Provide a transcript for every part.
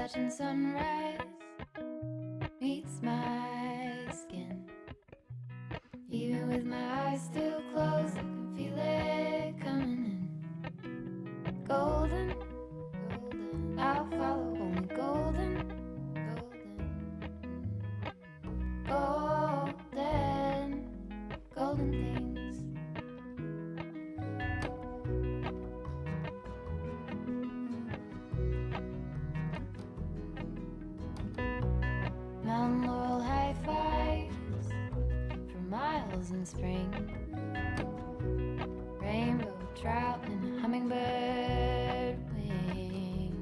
Appalachian sunrise meets my skin. Even with my eyes still closed, I can feel it coming in. Golden, golden, I'll follow only golden, golden, golden, golden things. Mountain laurel high fives for miles in spring. Rainbow trout and a hummingbird wing.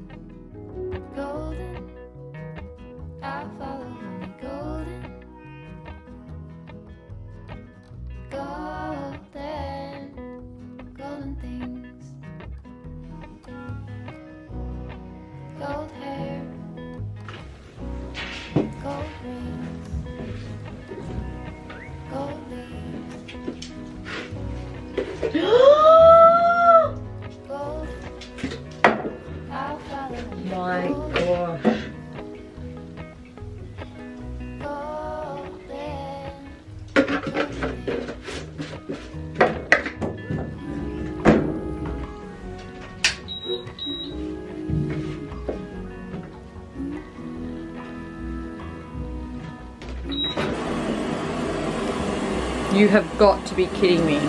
Golden, I'll follow only golden, golden, golden things. Gold hair, gold rings, gold leaves, gold. I'll follow My golden, gosh. golden, golden things. You have got to be kidding me.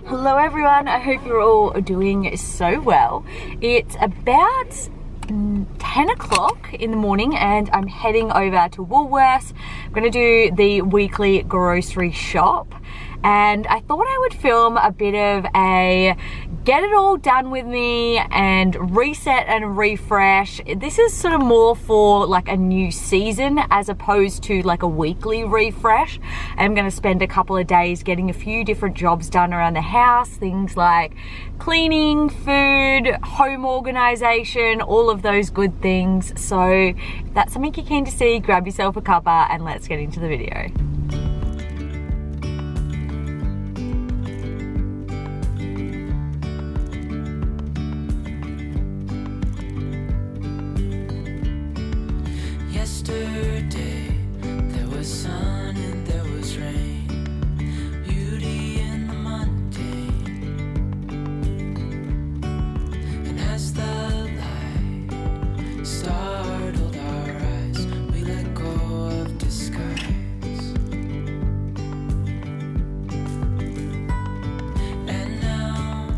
Hello everyone, I hope you're all doing so well. It's about 10 o'clock in the morning and I'm heading over to Woolworths. I'm going to do the weekly grocery shop and I thought I would film a bit of a get it all done with me and reset and refresh. This is sort of more for like a new season as opposed to like a weekly refresh. I'm going to spend a couple of days getting a few different jobs done around the house, things like cleaning, food, home organization, all of those good things. So if that's something you're keen to see, grab yourself a cuppa and let's get into the video. Yesterday there was sun and there was rain, beauty in the mundane. And as the light startled our eyes, we let go of disguise. And now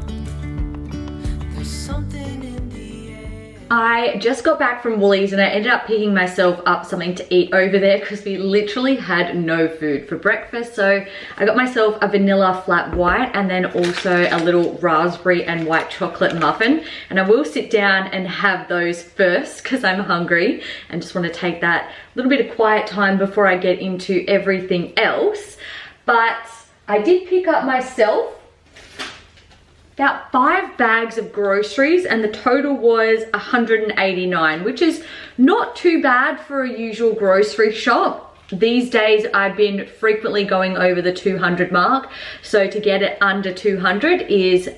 there's something in the air. I just got back from Woolies and I ended up picking myself up something to eat over there because we literally had no food for breakfast. So I got myself a vanilla flat white and then also a little raspberry and white chocolate muffin. And I will sit down and have those first because I'm hungry and just want to take that little bit of quiet time before I get into everything else. But I did pick up myself about 5 bags of groceries and the total was 189, which is not too bad for a usual grocery shop. These days I've been frequently going over the 200 mark, so to get it under 200 is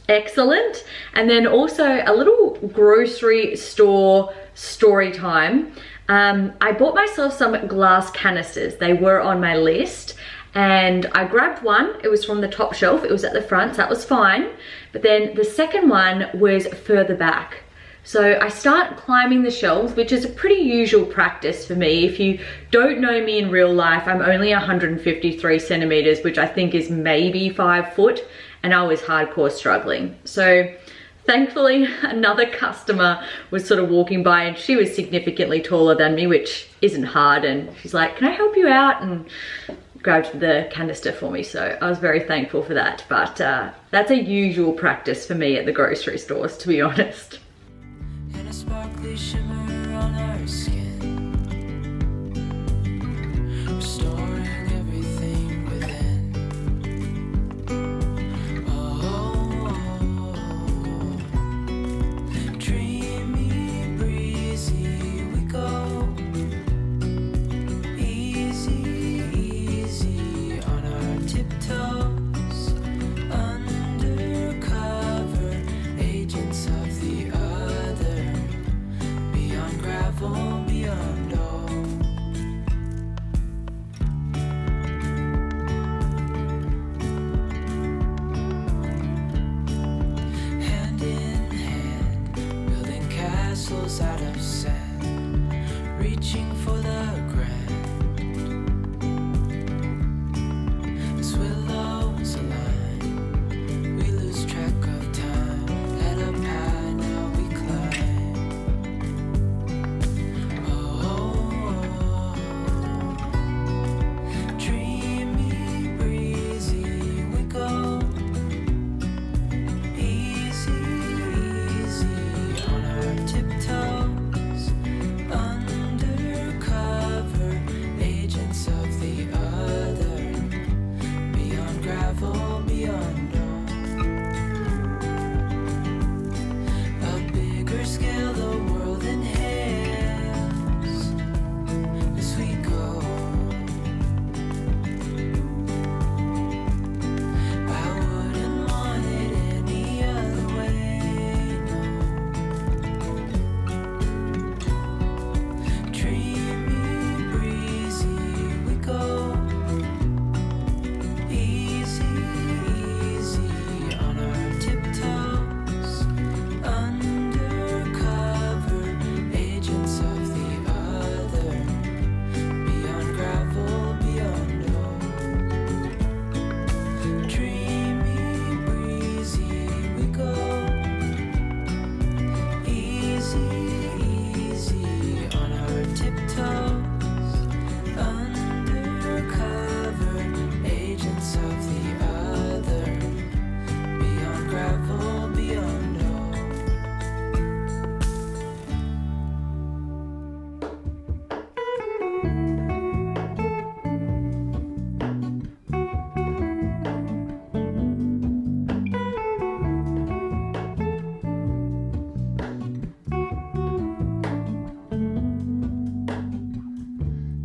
excellent. And then also a little grocery store story time. I bought myself some glass canisters. They were on my list. And I grabbed one, it was from the top shelf, it was at the front, so that was fine. But then the second one was further back. So I start climbing the shelves, which is a pretty usual practice for me. If you don't know me in real life, I'm only 153 centimeters, which I think is maybe 5 foot, and I was hardcore struggling. So thankfully, another customer was sort of walking by and she was significantly taller than me, which isn't hard. And she's like, "Can I help you out?" And grabbed the canister for me, so I was very thankful for that. But that's a usual practice for me at the grocery stores, to be honest. And a sparkly shimmer on our skin, restoring everything within. Oh, dreamy, breezy we go. Easy on our tiptoes, undercover agents of the other vessels out of sand, reaching for the grand. As willows align, we lose track of time. Head up high, now we climb. Oh, dreamy, breezy, we go. Easy, easy on our tiptoes. Undercover, agents of the other. Beyond gravel, beyond all. A bigger scale the world inhales as we go. I wouldn't want it any other way, no. Dreamy, breezy, we go. Easy, easy on our tiptoes. Undercover, agents of the other. Beyond gravel, beyond all. Dreamy, breezy, we go. Easy, easy on our tiptoes. Undercover, agents of the other. Beyond gravel, beyond all.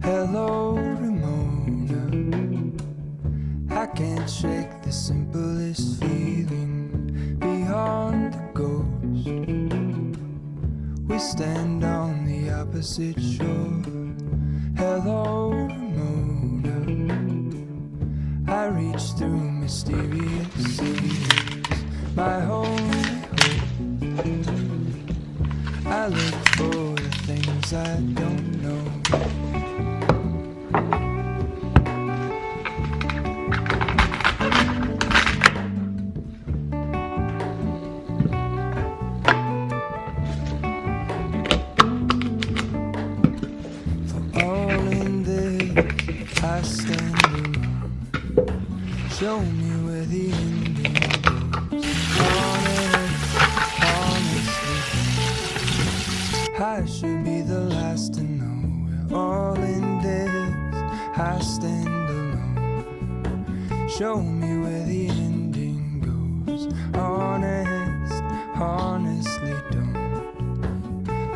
Hello, Ramona. I can't shake the simplest feeling beyond the ghost. We stand on the opposite shore. Hello, Ramona. I reach through mysterious seas. My only hope. I look for the things I don't know. All in this, I stand alone. Show me where the ending goes. Honestly, I should be the last to know. We're all in this, I stand alone. Show me where the ending goes. Honestly, don't.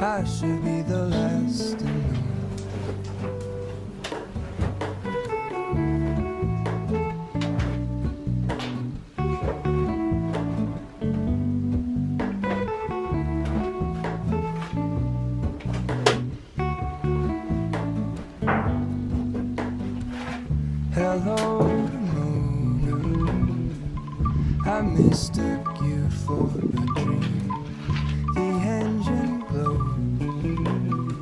I should be the last to know. Hello, Ramona. I mistook you for a dream. The engine glows.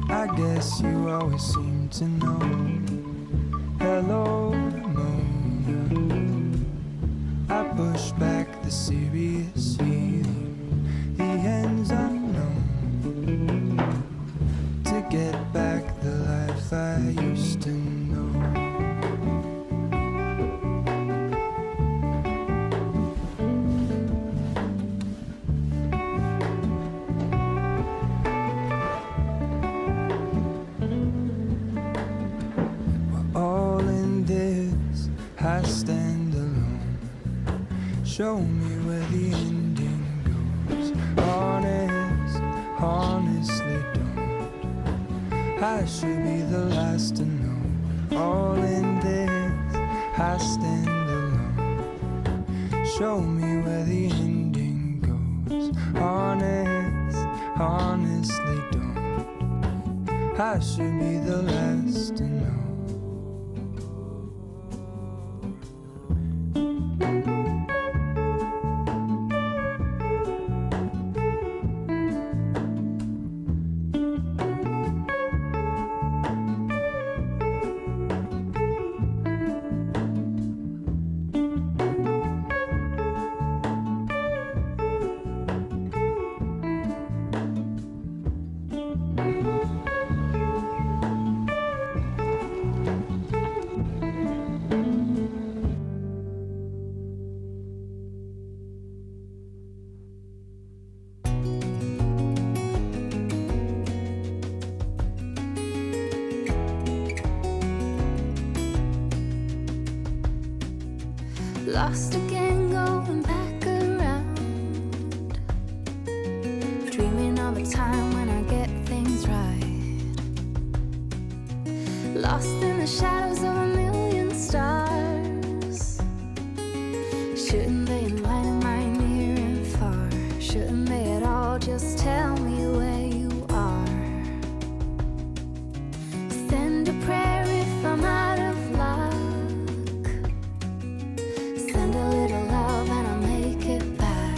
I guess you always seem to know. Hello, Ramona. I push back the serious feeling. The end's unknown. To get back the life I used to know. All in this, I stand alone. Show me where the ending goes. Honestly, don't. I should be the last to know. All in this, I stand alone. Show me where the ending goes. Honestly, don't. I should be the last to know. Lost again, going back around. Dreaming of a time when I get things right. Lost in the shadows of a million stars. Shouldn't they enlighten my near and far? Shouldn't they at all just tell me where you are? Send a prayer if I'm out of luck. Send a little love and I'll make it back.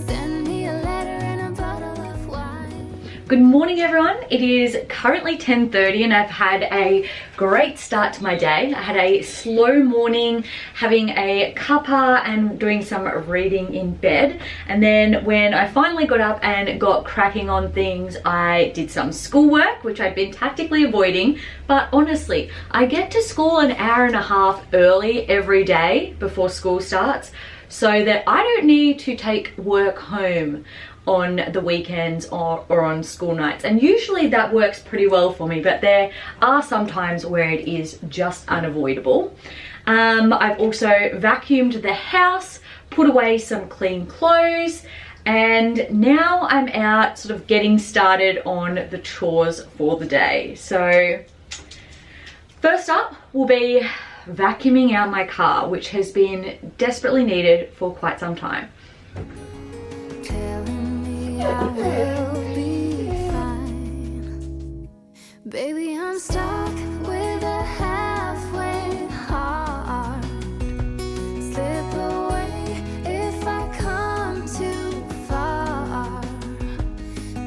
Send me a letter and a bottle of wine. Good morning, everyone. It is currently 10:30 and I've had a great start to my day. I had a slow morning, having a cuppa and doing some reading in bed. And then when I finally got up and got cracking on things, I did some schoolwork, which I'd been tactically avoiding. But honestly, I get to school an hour and a half early every day before school starts, so that I don't need to take work home on the weekends or on school nights. And usually that works pretty well for me, but there are some times where it is just unavoidable. I've also vacuumed the house, put away some clean clothes, and now I'm out sort of getting started on the chores for the day. So first up will be vacuuming out my car, which has been desperately needed for quite some time. Telling me I will be fine. Baby, I'm stuck with a halfway heart. Slip away if I come too far.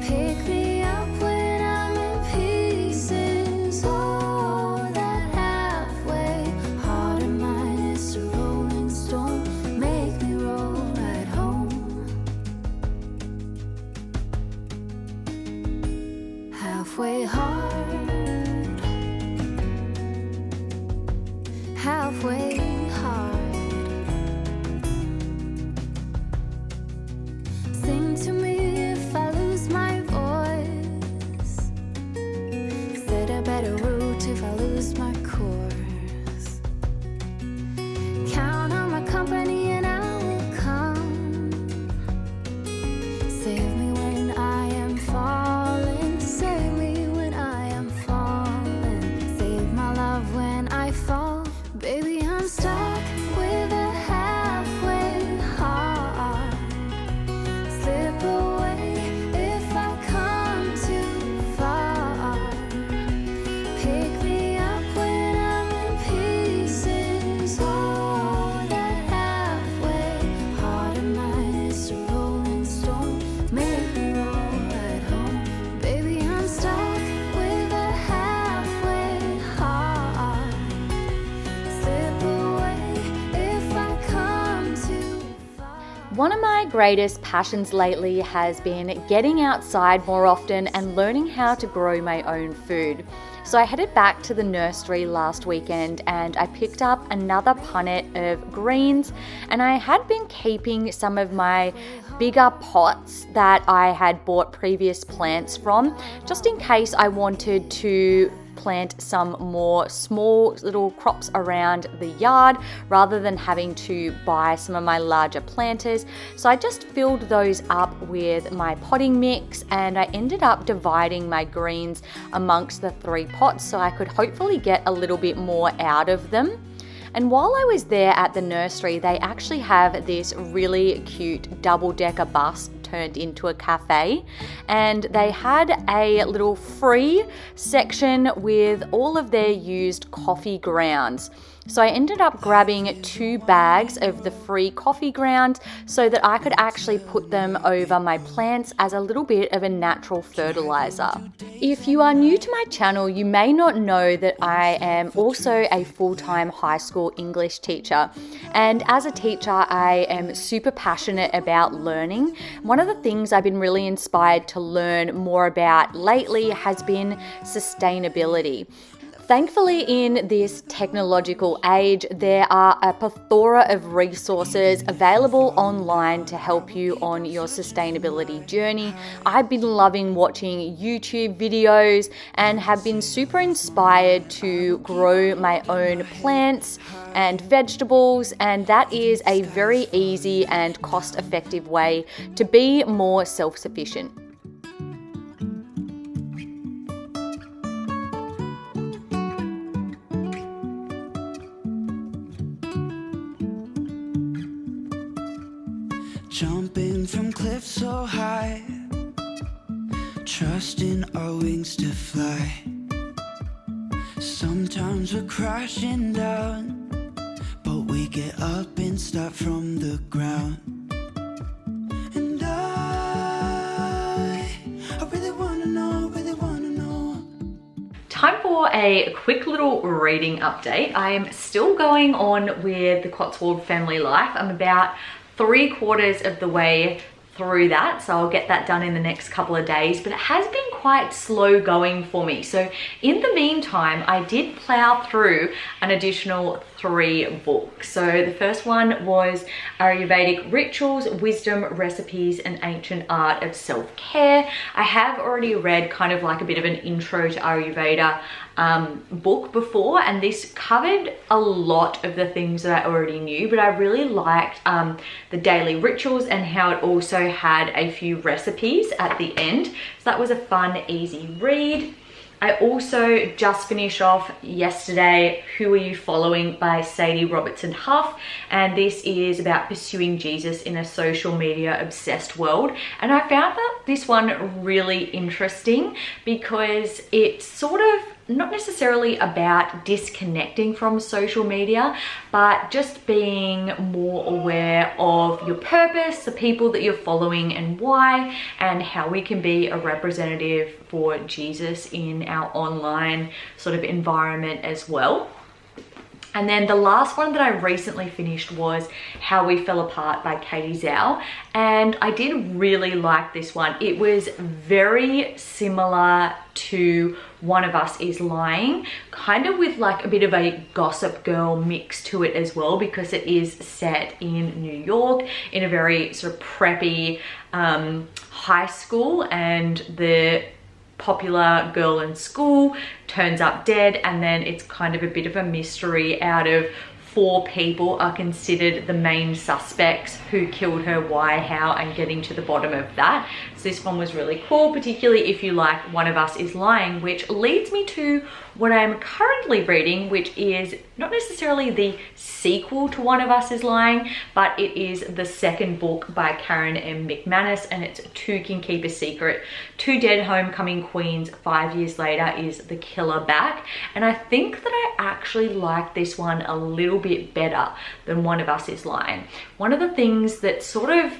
Pick me up when I'm in pieces. Oh, that halfway heart of mine is a rolling stone. Make me roll right home. Halfway hard, halfway hard. Sing to me if I lose my voice. Set a better route if I lose my course. Count on my company and I will come. Save me when I am falling. Save me when I am falling. Save my love when I fall. Baby, I'm stuck with a halfway heart. Slip away if I come too far. Pick me up when I'm in pieces. Oh, that halfway heart of mine is a rolling stone. Make me roll right home. Baby, I'm stuck with a halfway heart. Slip away if I come too far. One of my greatest passions lately has been getting outside more often and learning how to grow my own food. So I headed back to the nursery last weekend and I picked up another punnet of greens, and I had been keeping some of my bigger pots that I had bought previous plants from, just in case I wanted to plant some more small little crops around the yard rather than having to buy some of my larger planters. So I just filled those up with my potting mix, and I ended up dividing my greens amongst the 3 pots so I could hopefully get a little bit more out of them. And while I was there at the nursery, they actually have this really cute double-decker bus turned into a cafe, and they had a little free section with all of their used coffee grounds. So I ended up grabbing 2 bags of the free coffee grounds so that I could actually put them over my plants as a little bit of a natural fertilizer. If you are new to my channel, you may not know that I am also a full-time high school English teacher. And as a teacher, I am super passionate about learning. One of the things I've been really inspired to learn more about lately has been sustainability. Thankfully, in this technological age, there are a plethora of resources available online to help you on your sustainability journey. I've been loving watching YouTube videos and have been super inspired to grow my own plants and vegetables, and that is a very easy and cost-effective way to be more self-sufficient. Jumping from cliffs so high, trusting our wings to fly. Sometimes we're crashing down, but we get up and start from the ground. And I really wanna know, really wanna know. Time for a quick little reading update. I am still going on with the Cotswold Family Life. I'm about 3/4 of the way through that, so I'll get that done in the next couple of days, but it has been quite slow going for me. So in the meantime, I did plow through an additional 3 books. So the first one was Ayurvedic Rituals, Wisdom, Recipes, and Ancient Art of Self-Care. I have already read kind of like a bit of an intro to Ayurveda book before, and this covered a lot of the things that I already knew, but I really liked the daily rituals and how it also had a few recipes at the end. So that was a fun, easy read. I also just finished off yesterday Who Are You Following by Sadie Robertson Huff, and this is about pursuing Jesus in a social media obsessed world. And I found that this one really interesting because it's sort of not necessarily about disconnecting from social media, but just being more aware of your purpose, the people that you're following and why, and how we can be a representative for Jesus in our online sort of environment as well. And then the last one that I recently finished was How We Fell Apart by Katie Zhao. And I did really like this one. It was very similar to One of Us is Lying, kind of with like a bit of a Gossip Girl mix to it as well, because it is set in New York in a very sort of preppy high school, and the popular girl in school turns up dead, and then it's kind of a bit of a mystery. Out of 4 people are considered the main suspects, who killed her, why, how, and getting to the bottom of that. So this one was really cool, particularly if you like One of Us is Lying, which leads me to what I'm currently reading, which is not necessarily the sequel to One of Us is Lying, but it is the second book by Karen M. McManus, and it's Two Can Keep a Secret. 2 dead homecoming queens, 5 years later is the killer back. And I think that I actually like this one a little bit better than One of Us is Lying. One of the things that sort of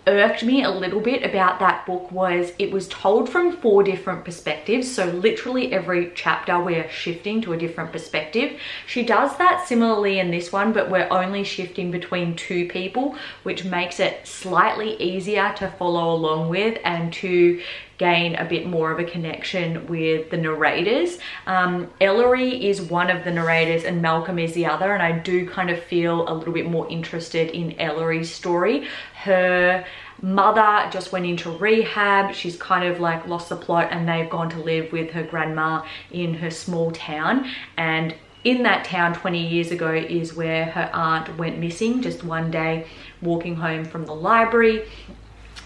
irked me a little bit about that book was it was told from 4 different perspectives. So literally every chapter we're shifting to a different perspective. She does that similarly in this one, but we're only shifting between 2 people, which makes it slightly easier to follow along with and to gain a bit more of a connection with the narrators. Ellery is one of the narrators and Malcolm is the other, and I do kind of feel a little bit more interested in Ellery's story. Her mother just went into rehab. She's kind of like lost the plot, and they've gone to live with her grandma in her small town. And in that town 20 years ago is where her aunt went missing just one day walking home from the library.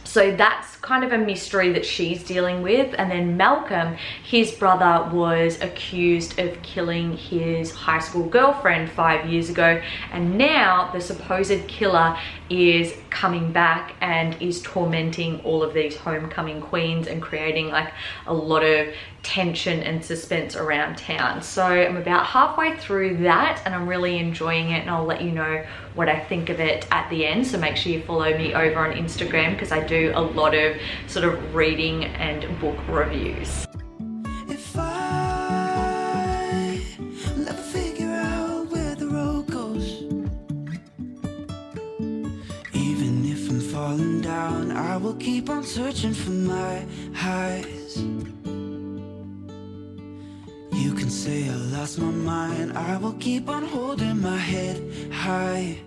So that's kind of a mystery that she's dealing with. And then Malcolm, his brother, was accused of killing his high school girlfriend 5 years ago, and now the supposed killer is coming back and is tormenting all of these homecoming queens and creating like a lot of tension and suspense around town. So I'm about halfway through that and I'm really enjoying it, and I'll let you know what I think of it at the end. So make sure you follow me over on Instagram, because I do a lot of sort of reading and book reviews. If I will ever figure out where the road goes, even if I'm falling down, I will keep on searching for my highs. You can can say I lost my mind, I will keep on holding my head high.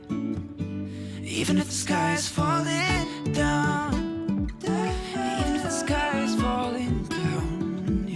Even if the sky is falling down, even if the sky is falling down,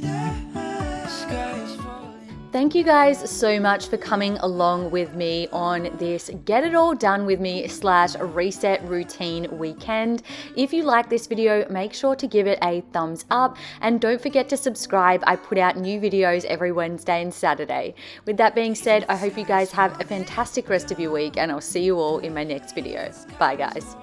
yeah. The sky is falling. Thank you guys so much for coming along with me on this get it all done with me / reset routine weekend. If you like this video, make sure to give it a thumbs up and don't forget to subscribe. I put out new videos every Wednesday and Saturday. With that being said, I hope you guys have a fantastic rest of your week and I'll see you all in my next video. Bye guys.